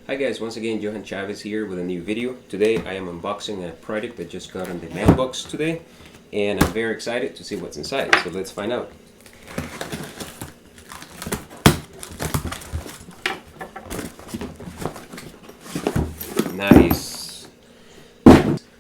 Hi guys, once again Johan Chavez here with a new video. Today I am unboxing a product that just got on the mailbox today, and I'm very excited to see what's inside, so let's find out. Nice.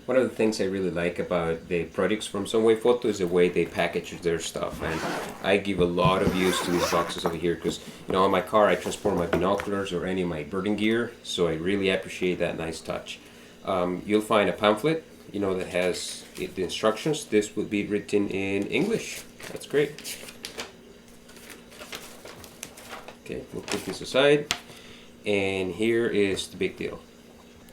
One of the things I really like about the products from SunwayFoto is the way they package their stuff, and I give a lot of use to these boxes over here because, you know, on my car I transport my binoculars or any of my birding gear, so I really appreciate that nice touch. You'll find a pamphlet, you know, that has the instructions. This will be written in English. That's great. Okay, we'll put this aside, and here is the big deal.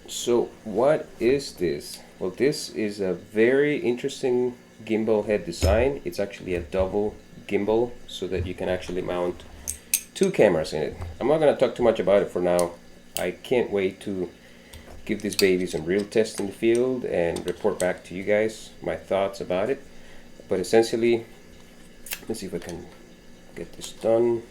So what is this? Well, this is a very interesting gimbal head design. It's actually a double gimbal so that you can actually mount two cameras in it. I'm not going to talk too much about it for now. I can't wait to give this baby some real tests in the field and report back to you guys my thoughts about it. But essentially, let's see if I can get this done.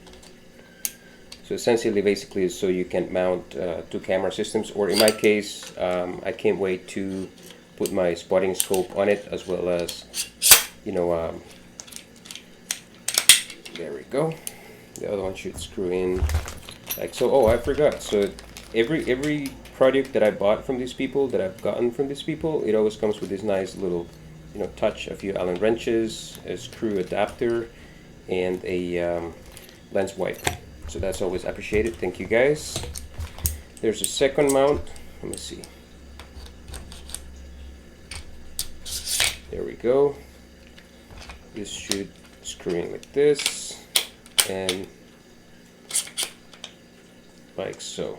So essentially, basically, so you can mount two camera systems, or in my case, I can't wait to put my spotting scope on it, as well as, you know, there we go. The other one should screw in like so. Oh, I forgot. So every product that I bought from these people, that I've gotten from these people, it always comes with this nice little, you know, touch, a few Allen wrenches, a screw adapter, and a lens wipe. So that's always appreciated. Thank you guys. There's a second mount. Let me see. There we go. This should screw in like this, and like so.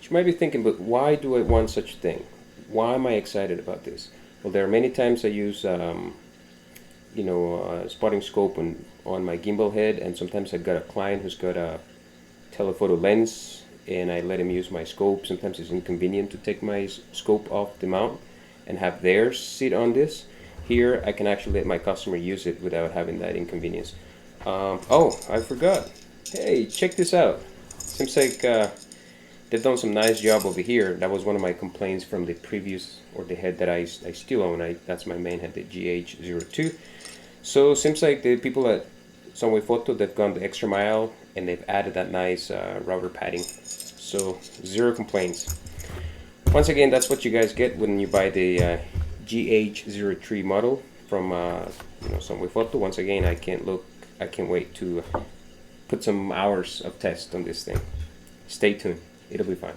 You might be thinking, but why do I want such a thing? Why am I excited about this? Well, there are many times I use you know, spotting scope on my gimbal head, and sometimes I've got a client who's got a telephoto lens and I let him use my scope. Sometimes it's inconvenient to take my scope off the mount and have theirs sit on this. Here I can actually let my customer use it without having that inconvenience. Oh, I forgot. Hey, check this out. Seems like they've done some nice job over here. That was one of my complaints from the previous, or the head that I still own. That's my main head, the GH-02. So seems like the people at SunwayFoto, they've gone the extra mile and they've added that nice rubber padding. So zero complaints. Once again, that's what you guys get when you buy the GH-03 model from you know, SunwayFoto. Once again, I can't wait to put some hours of test on this thing. Stay tuned, it'll be fun.